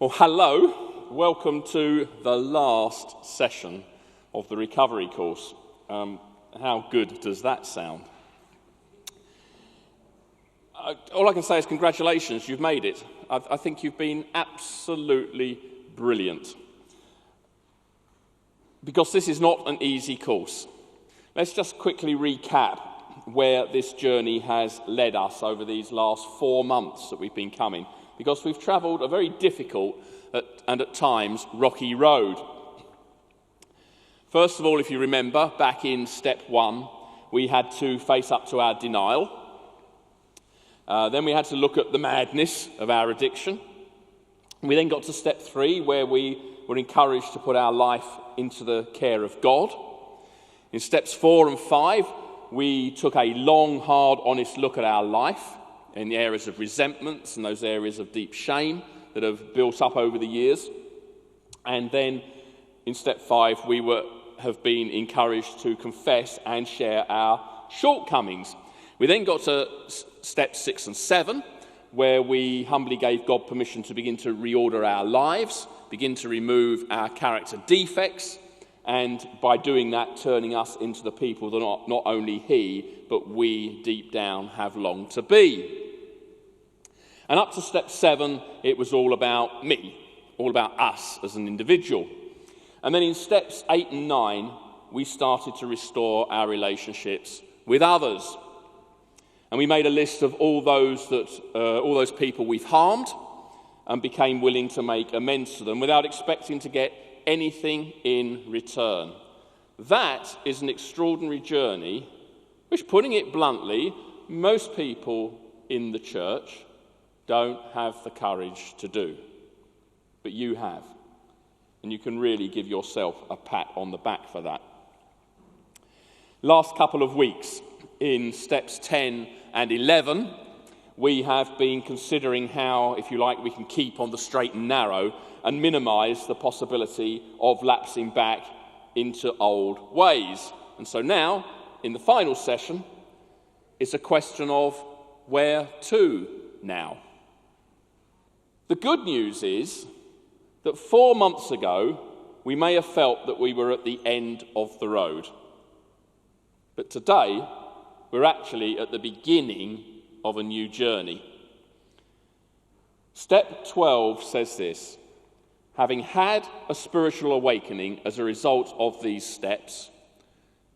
Well, hello. Welcome to the last session of the recovery course. How good does that sound? All I can say is congratulations, you've made it. I think you've been absolutely brilliant. Because this is not an easy course. Let's just quickly recap where this journey has led us over these last 4 months that we've been coming. Because we've travelled a very difficult and at times rocky road. First of all, if you remember, back in step 1, we had to face up to our denial. Then we had to look at the madness of our addiction. We then got to step 3, where we were encouraged to put our life into the care of God. In steps 4 and 5, we took a long, hard, honest look at our life in the areas of resentments and those areas of deep shame that have built up over the years. And then in step 5, we have been encouraged to confess and share our shortcomings. We then got to steps 6 and 7, where we humbly gave God permission to begin to reorder our lives, begin to remove our character defects, and by doing that, turning us into the people that not only He, but we deep down have longed to be. And up to step 7, it was all about me, all about us as an individual. And then in steps 8 and 9, we started to restore our relationships with others. And we made a list of all those people we've harmed and became willing to make amends to them without expecting to get anything in return. That is an extraordinary journey, which, putting it bluntly, most people in the church don't have the courage to do. But you have. And you can really give yourself a pat on the back for that. Last couple of weeks, in steps 10 and 11, we have been considering how, if you like, we can keep on the straight and narrow and minimise the possibility of lapsing back into old ways. And so now, in the final session, it's a question of where to now. The good news is that 4 months ago, we may have felt that we were at the end of the road. But today, we're actually at the beginning of a new journey. Step 12 says this: having had a spiritual awakening as a result of these steps,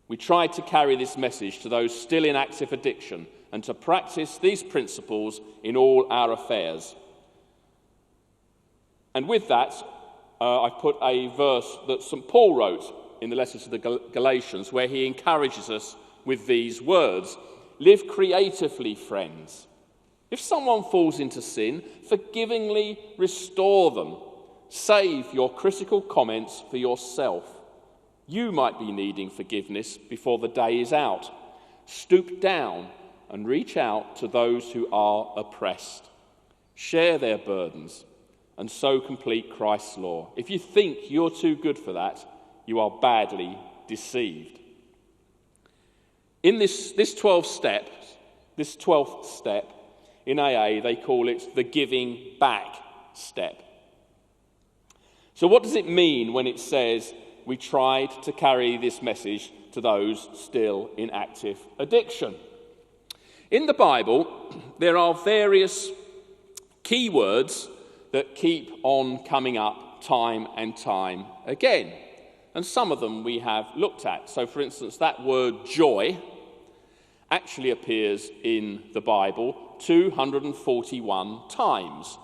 we tried to carry this message to those still in active addiction and to practice these principles in all our affairs. And with that, I've put a verse that St. Paul wrote in the letter to the Galatians, where he encourages us with these words: live creatively, friends. If someone falls into sin, forgivingly restore them. Save your critical comments for yourself. You might be needing forgiveness before the day is out. Stoop down and reach out to those who are oppressed. Share their burdens and so complete Christ's law. If you think you're too good for that, you are badly deceived. In this 12th step in AA, they call it the giving back step. So what does it mean when it says we tried to carry this message to those still in active addiction? In the Bible, there are various key words that keep on coming up time and time again. And some of them we have looked at. So, for instance, that word joy actually appears in the Bible 241 times.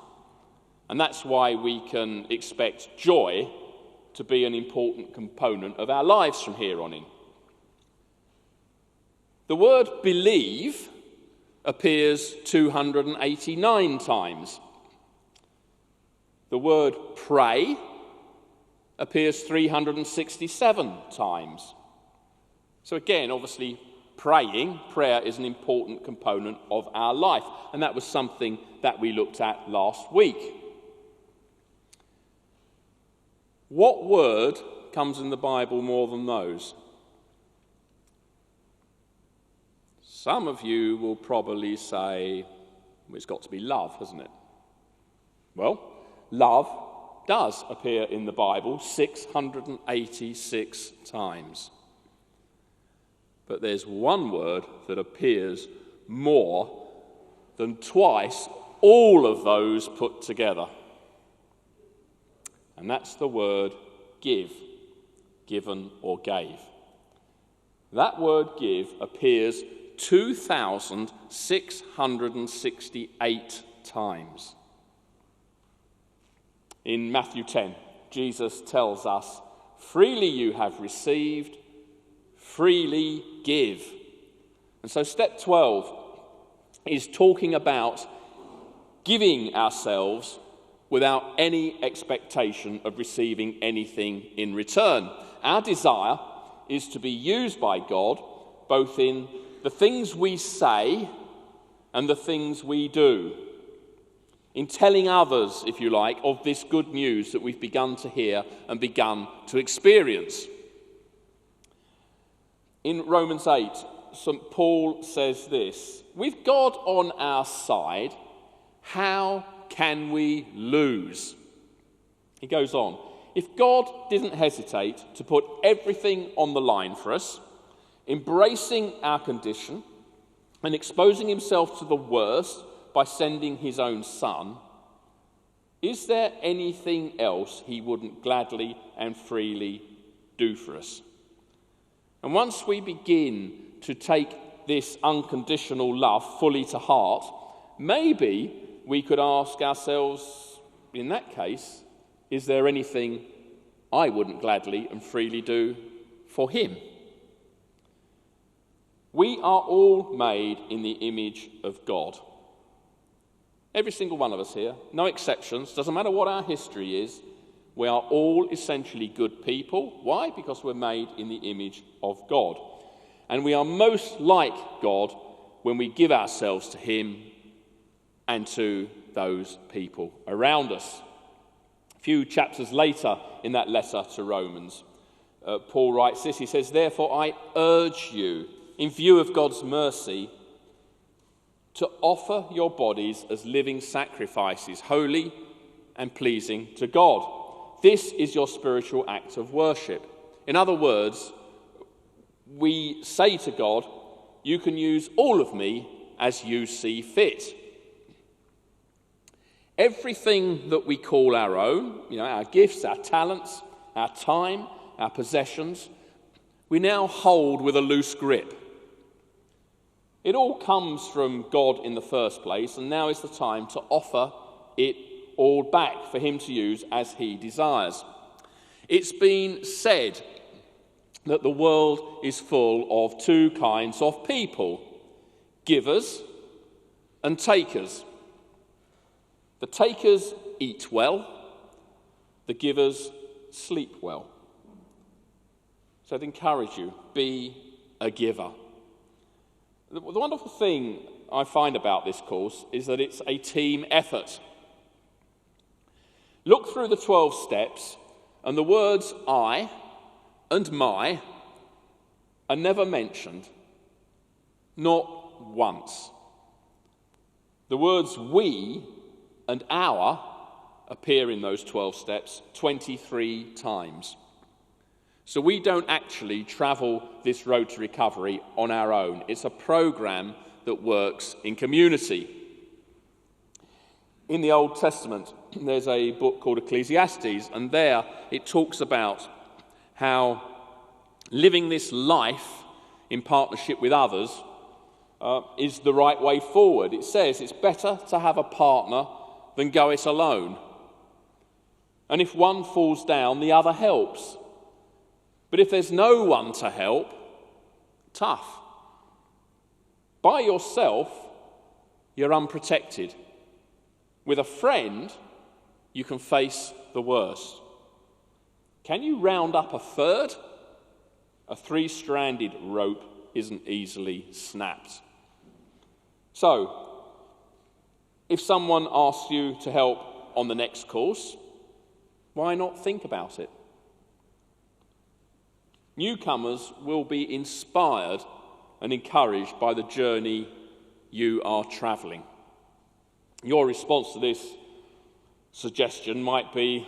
And that's why we can expect joy to be an important component of our lives from here on in. The word believe appears 289 times. The word pray appears 367 times. So again, obviously, prayer is an important component of our life. And that was something that we looked at last week. What word comes in the Bible more than those? Some of you will probably say, well, it's got to be love, hasn't it? Well, love does appear in the Bible 686 times. But there's one word that appears more than twice all of those put together. And that's the word give, given or gave. That word give appears 2,668 times. In Matthew 10, Jesus tells us, freely you have received, freely give. And so step 12 is talking about giving ourselves without any expectation of receiving anything in return. Our desire is to be used by God both in the things we say and the things we do, in telling others, if you like, of this good news that we've begun to hear and begun to experience. In Romans 8, St. Paul says this, with God on our side, how can we lose? He goes on, if God didn't hesitate to put everything on the line for us, embracing our condition and exposing himself to the worst by sending his own Son, is there anything else he wouldn't gladly and freely do for us? And once we begin to take this unconditional love fully to heart, maybe we could ask ourselves, in that case, is there anything I wouldn't gladly and freely do for him? We are all made in the image of God. Every single one of us here, no exceptions, doesn't matter what our history is, we are all essentially good people. Why? Because we're made in the image of God. And we are most like God when we give ourselves to him and to those people around us. A few chapters later in that letter to Romans, Paul writes this, he says, therefore I urge you, in view of God's mercy, to offer your bodies as living sacrifices, holy and pleasing to God. This is your spiritual act of worship. In other words, we say to God, you can use all of me as you see fit. Everything that we call our own, our gifts, our talents, our time, our possessions, we now hold with a loose grip. It all comes from God in the first place, and now is the time to offer it all back for him to use as he desires. It's been said that the world is full of two kinds of people, givers and takers. The takers eat well, the givers sleep well. So I'd encourage you, be a giver. The wonderful thing I find about this course is that it's a team effort. Look through the 12 steps, and the words I and my are never mentioned, not once. The words we and our appear in those 12 steps 23 times. So we don't actually travel this road to recovery on our own. It's a program that works in community. In the Old Testament, there's a book called Ecclesiastes, and there it talks about how living this life in partnership with others is the right way forward. It says it's better to have a partner than go it alone. And if one falls down, the other helps. But if there's no one to help, tough. By yourself, you're unprotected. With a friend, you can face the worst. Can you round up a third? A three-stranded rope isn't easily snapped. So, if someone asks you to help on the next course, why not think about it? Newcomers will be inspired and encouraged by the journey you are travelling. Your response to this suggestion might be,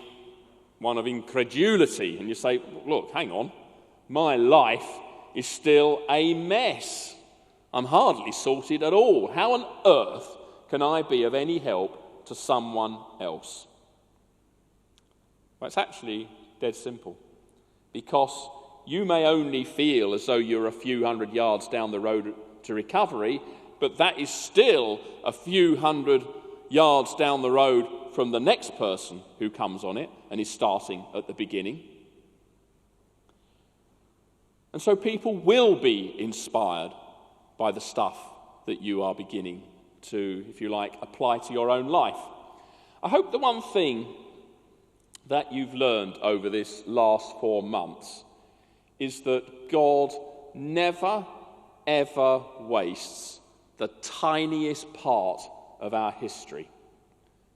one of incredulity, and you say, look, hang on, my life is still a mess. I'm hardly sorted at all. How on earth can I be of any help to someone else? Well, it's actually dead simple. Because you may only feel as though you're a few hundred yards down the road to recovery, but that is still a few hundred yards down the road from the next person who comes on it and is starting at the beginning. And so people will be inspired by the stuff that you are beginning to, if you like, apply to your own life. I hope the one thing that you've learned over this last 4 months is that God never, ever wastes the tiniest part of our history,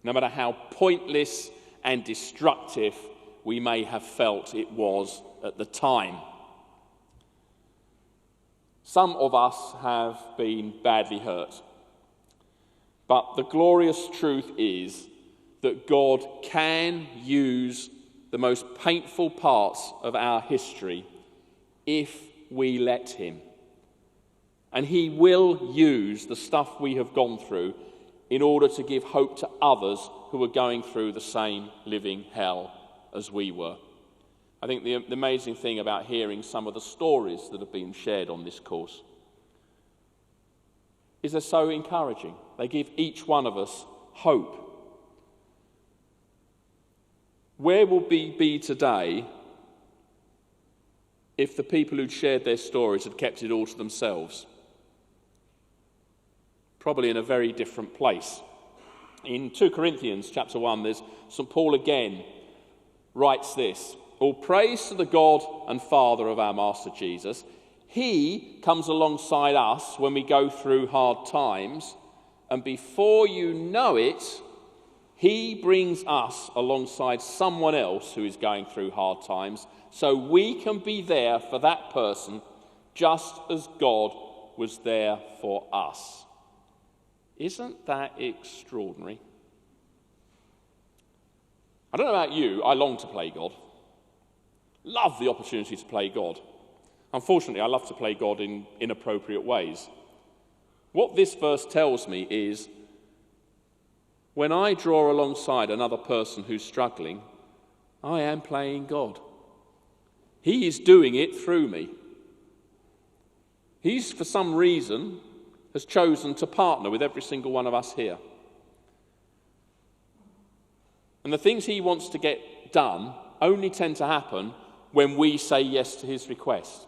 no matter how pointless and destructive we may have felt it was at the time. Some of us have been badly hurt, but the glorious truth is that God can use the most painful parts of our history if we let him. And he will use the stuff we have gone through in order to give hope to others who are going through the same living hell as we were. I think the amazing thing about hearing some of the stories that have been shared on this course is they're so encouraging. They give each one of us hope. Where will we be today if the people who'd shared their stories had kept it all to themselves? Probably in a very different place. In 2 Corinthians chapter 1, there's St. Paul again writes this: all praise to the God and Father of our Master Jesus. He comes alongside us when we go through hard times, and before you know it, he brings us alongside someone else who is going through hard times, so we can be there for that person just as God was there for us. Isn't that extraordinary? I don't know about you, I long to play God. Love the opportunity to play God. Unfortunately, I love to play God in inappropriate ways. What this verse tells me is, when I draw alongside another person who's struggling, I am playing God. He is doing it through me. He's, for some reason, has chosen to partner with every single one of us here. And the things he wants to get done only tend to happen when we say yes to his request.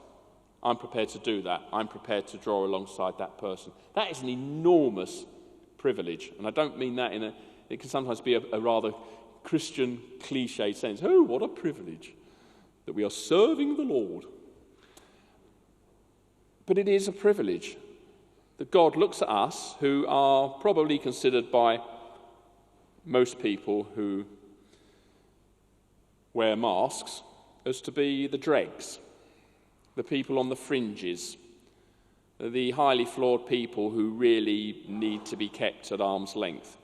I'm prepared to do that. I'm prepared to draw alongside that person. That is an enormous privilege. And I don't mean that it can sometimes be a rather Christian cliche sense. Oh, what a privilege that we are serving the Lord. But it is a privilege that God looks at us, who are probably considered by most people who wear masks, as to be the dregs, the people on the fringes, the highly flawed people who really need to be kept at arm's length.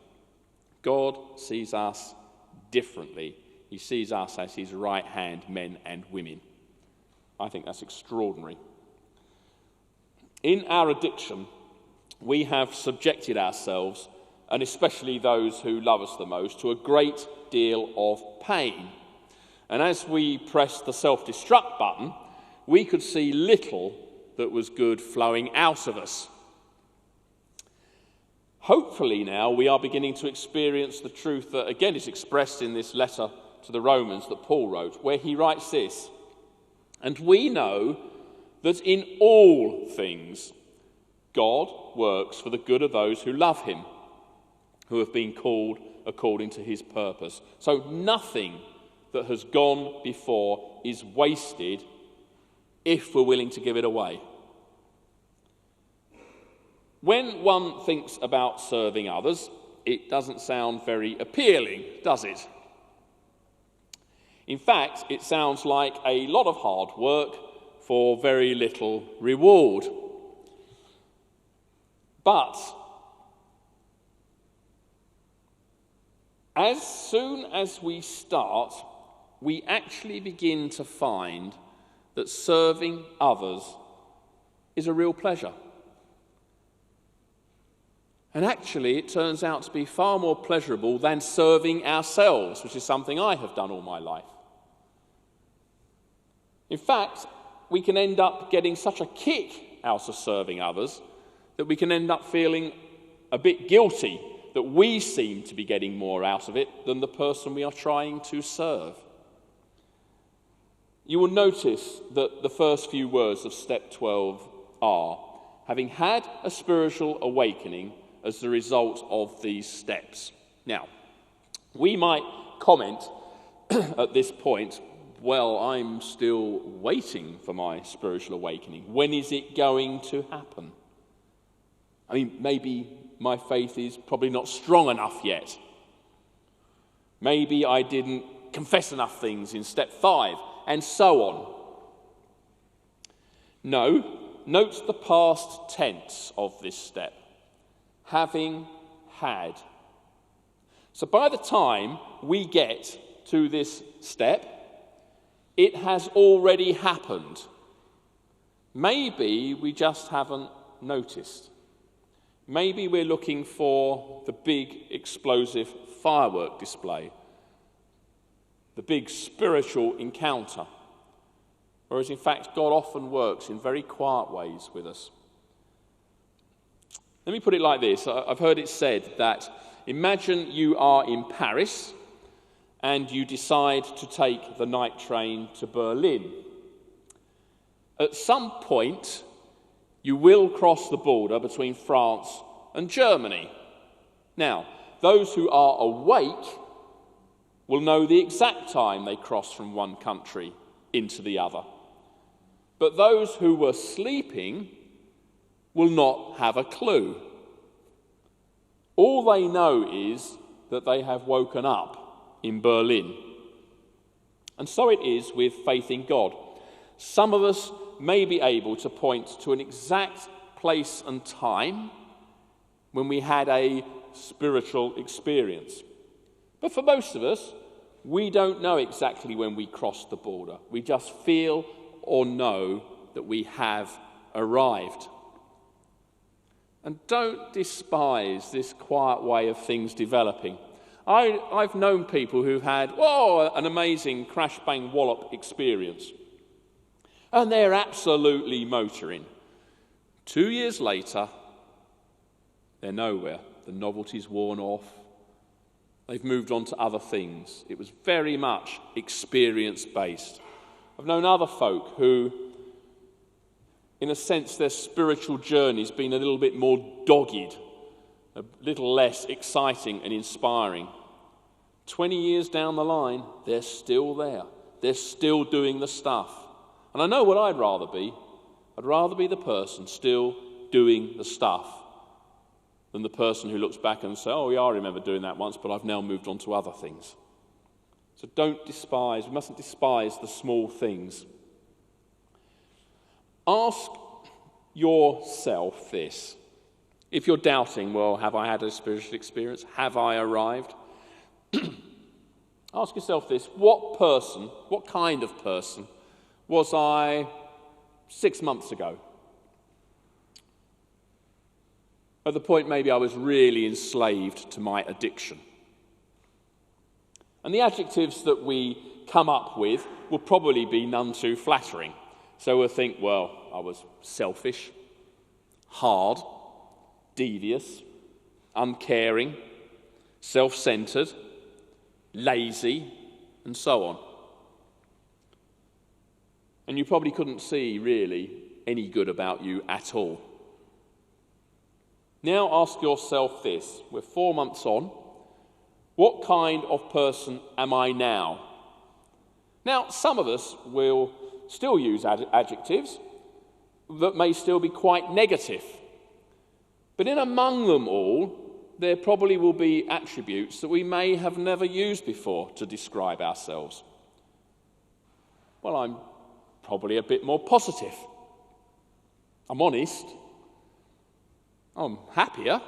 God sees us differently. He sees us as his right-hand men and women. I think that's extraordinary. In our addiction, we have subjected ourselves, and especially those who love us the most, to a great deal of pain. And as we pressed the self-destruct button, we could see little that was good flowing out of us. Hopefully now we are beginning to experience the truth that again is expressed in this letter to the Romans that Paul wrote, where he writes this: and we know that in all things God works for the good of those who love him, who have been called according to his purpose. So nothing that has gone before is wasted if we're willing to give it away. When one thinks about serving others, it doesn't sound very appealing, does it? In fact, it sounds like a lot of hard work for very little reward. But as soon as we start, we actually begin to find that serving others is a real pleasure. And actually, it turns out to be far more pleasurable than serving ourselves, which is something I have done all my life. In fact, we can end up getting such a kick out of serving others that we can end up feeling a bit guilty that we seem to be getting more out of it than the person we are trying to serve. You will notice that the first few words of step 12 are, having had a spiritual awakening as the result of these steps. Now, we might comment at this point, well, I'm still waiting for my spiritual awakening. When is it going to happen? I mean, maybe my faith is probably not strong enough yet. Maybe I didn't confess enough things in step 5, and so on. No, note the past tense of this step. Having had. So by the time we get to this step, it has already happened. Maybe we just haven't noticed. Maybe we're looking for the big explosive firework display, the big spiritual encounter, whereas in fact God often works in very quiet ways with us. Let me put it like this. I've heard it said that imagine you are in Paris and you decide to take the night train to Berlin. At some point, you will cross the border between France and Germany. Now, those who are awake will know the exact time they cross from one country into the other. But those who were sleeping will not have a clue. All they know is that they have woken up in Berlin. And so it is with faith in God. Some of us may be able to point to an exact place and time when we had a spiritual experience. But for most of us, we don't know exactly when we crossed the border. We just feel or know that we have arrived. And don't despise this quiet way of things developing. I've known people who've had, an amazing crash bang wallop experience. And they're absolutely motoring. 2 years later, they're nowhere. The novelty's worn off. They've moved on to other things. It was very much experience-based. I've known other folk who, in a sense, their spiritual journey's been a little bit more dogged, a little less exciting and inspiring. 20 years down the line, they're still there. They're still doing the stuff. And I know what I'd rather be. I'd rather be the person still doing the stuff than the person who looks back and says, oh yeah, I remember doing that once, but I've now moved on to other things. So we mustn't despise the small things. Ask yourself this. If you're doubting, well, have I had a spiritual experience? Have I arrived? Ask yourself this. What kind of person was I 6 months ago? At the point maybe I was really enslaved to my addiction. And the adjectives that we come up with will probably be none too flattering. So we'll think, well, I was selfish, hard, devious, uncaring, self-centered, lazy, and so on. And you probably couldn't see really any good about you at all. Now ask yourself this. We're 4 months on. What kind of person am I now? Now, some of us will still use adjectives that may still be quite negative. But in among them all, there probably will be attributes that we may have never used before to describe ourselves. Well, I'm probably a bit more positive. I'm honest. I'm happier.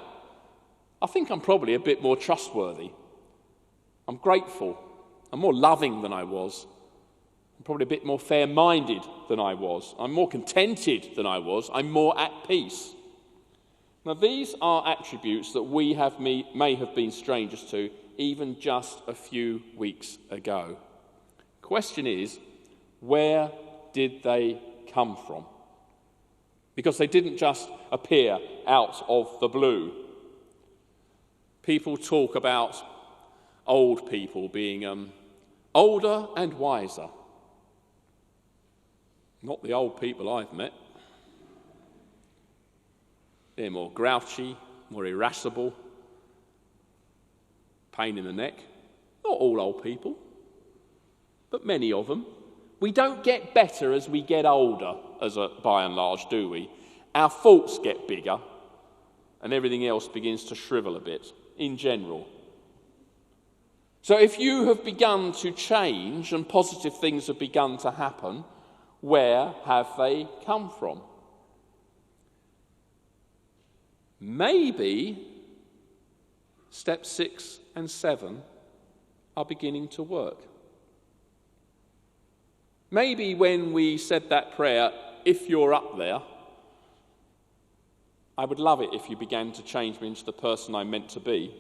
I think I'm probably a bit more trustworthy. I'm grateful. I'm more loving than I was. I'm probably a bit more fair-minded than I was. I'm more contented than I was. I'm more at peace. Now, these are attributes that we may have been strangers to even just a few weeks ago. Question is, where did they come from? Because they didn't just appear out of the blue. People talk about old people being older and wiser. Not the old people I've met. They're more grouchy, more irascible, pain in the neck. Not all old people, but many of them. We don't get better as we get older, by and large, do we? Our faults get bigger, and everything else begins to shrivel a bit, in general. So if you have begun to change and positive things have begun to happen, where have they come from? Maybe steps 6 and 7 are beginning to work. Maybe when we said that prayer, if you're up there, I would love it if you began to change me into the person I'm meant to be,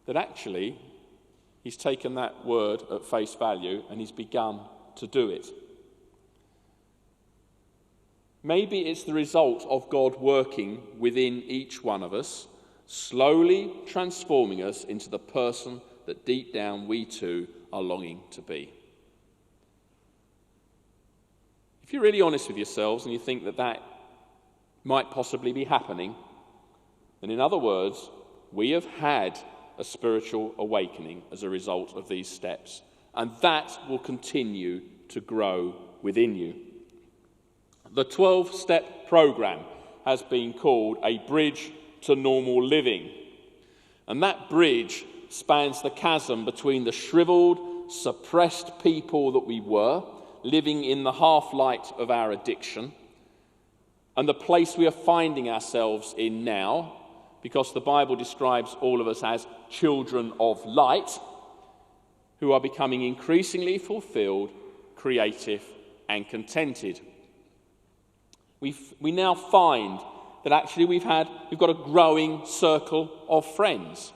that actually he's taken that word at face value and he's begun to do it. Maybe it's the result of God working within each one of us, slowly transforming us into the person that deep down we too are longing to be. If you're really honest with yourselves and you think that might possibly be happening, then in other words, we have had a spiritual awakening as a result of these steps, and that will continue to grow within you. The 12-step program has been called a bridge to normal living, and that bridge spans the chasm between the shriveled, suppressed people that we were, living in the half-light of our addiction, and the place we are finding ourselves in now, because the Bible describes all of us as children of light, who are becoming increasingly fulfilled, creative, and contented. We now find that actually we've got a growing circle of friends.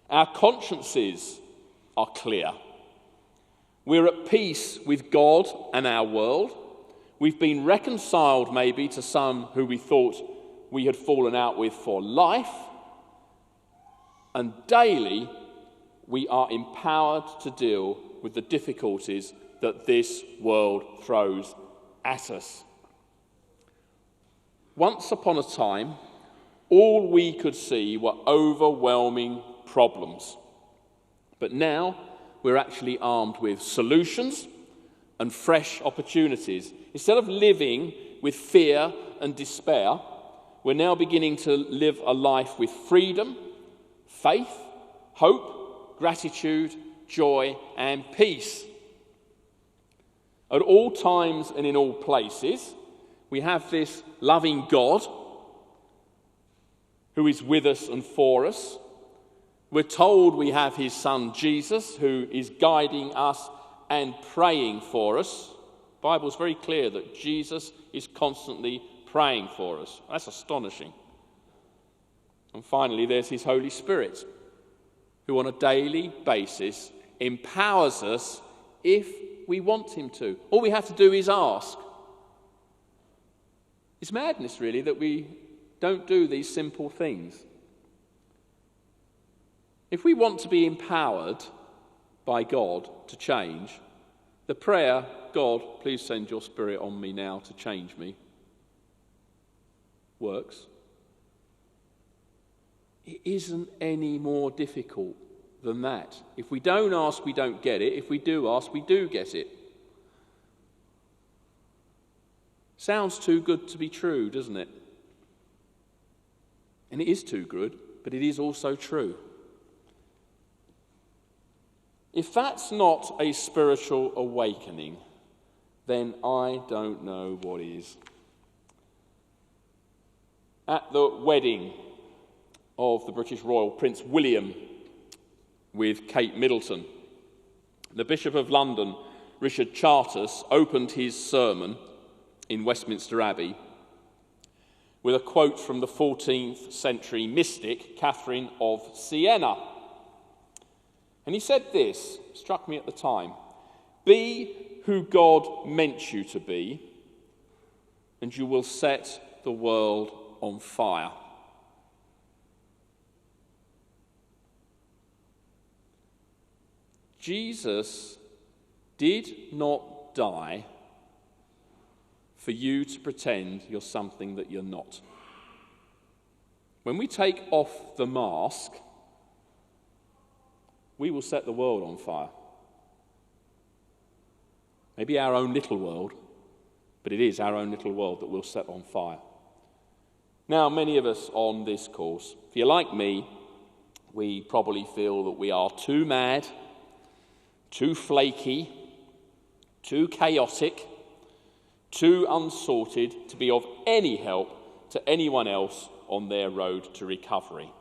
Our consciences are clear. We're at peace with God and our world. We've been reconciled maybe to some who we thought we had fallen out with for life. And daily we are empowered to deal with the difficulties that this world throws at us. Once upon a time, all we could see were overwhelming problems. But now we're actually armed with solutions and fresh opportunities. Instead of living with fear and despair, we're now beginning to live a life with freedom, faith, hope, gratitude, joy, and peace. At all times and in all places, we have this loving God who is with us and for us. We're told we have his son Jesus who is guiding us and praying for us. The Bible's very clear that Jesus is constantly praying for us. That's astonishing. And finally, there's his Holy Spirit, who on a daily basis empowers us if we want him to. All we have to do is ask. It's madness, really, that we don't do these simple things. If we want to be empowered by God to change, the prayer, God, please send your Spirit on me now to change me, works. It isn't any more difficult than that. If we don't ask, we don't get it. If we do ask, we do get it. Sounds too good to be true, doesn't it? And it is too good, but it is also true. If that's not a spiritual awakening, then I don't know what is. At the wedding of the British Royal Prince William with Kate Middleton. The Bishop of London, Richard Charters, opened his sermon in Westminster Abbey with a quote from the 14th century mystic Catherine of Siena. And he said this, struck me at the time: "Be who God meant you to be, and you will set the world on fire." Jesus did not die for you to pretend you're something that you're not. When we take off the mask, we will set the world on fire. Maybe our own little world, but it is our own little world that we'll set on fire. Now, many of us on this course, if you're like me, we probably feel that we are too mad, too flaky, too chaotic, too unsorted to be of any help to anyone else on their road to recovery.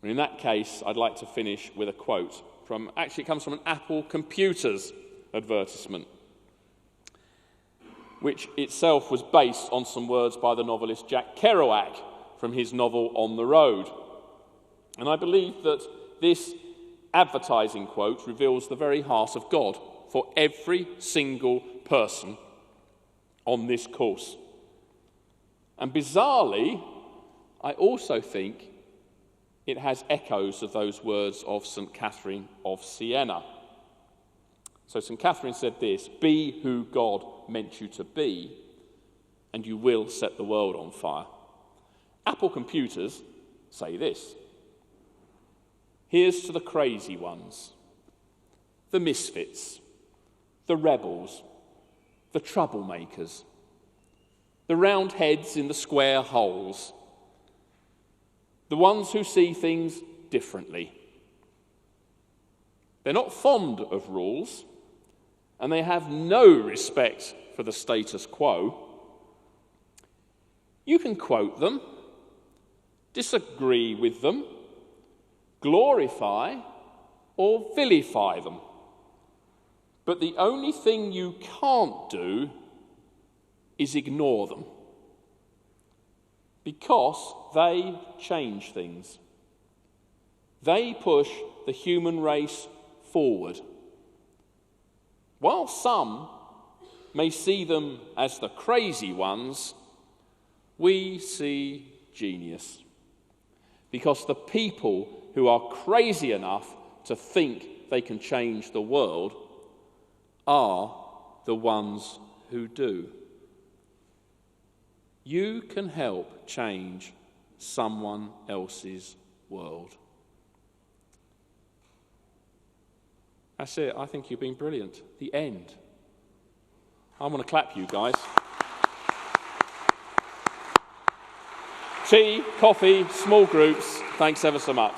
And in that case, I'd like to finish with a quote from, actually it comes from an Apple Computers advertisement, which itself was based on some words by the novelist Jack Kerouac from his novel On the Road. And I believe that this advertising quote reveals the very heart of God for every single person on this course. And bizarrely, I also think it has echoes of those words of St. Catherine of Siena. So St. Catherine said this: "Be who God meant you to be, and you will set the world on fire." Apple Computers say this: "Here's to the crazy ones, the misfits, the rebels, the troublemakers, the round heads in the square holes, the ones who see things differently. They're not fond of rules, and they have no respect for the status quo. You can quote them, disagree with them, glorify or vilify them. But the only thing you can't do is ignore them, because they change things. They push the human race forward. While some may see them as the crazy ones, we see genius, because the people who are crazy enough to think they can change the world are the ones who do. You can help change someone else's world." That's it. I think you've been brilliant. The end. I want to clap you guys. Tea, coffee, small groups. Thanks ever so much.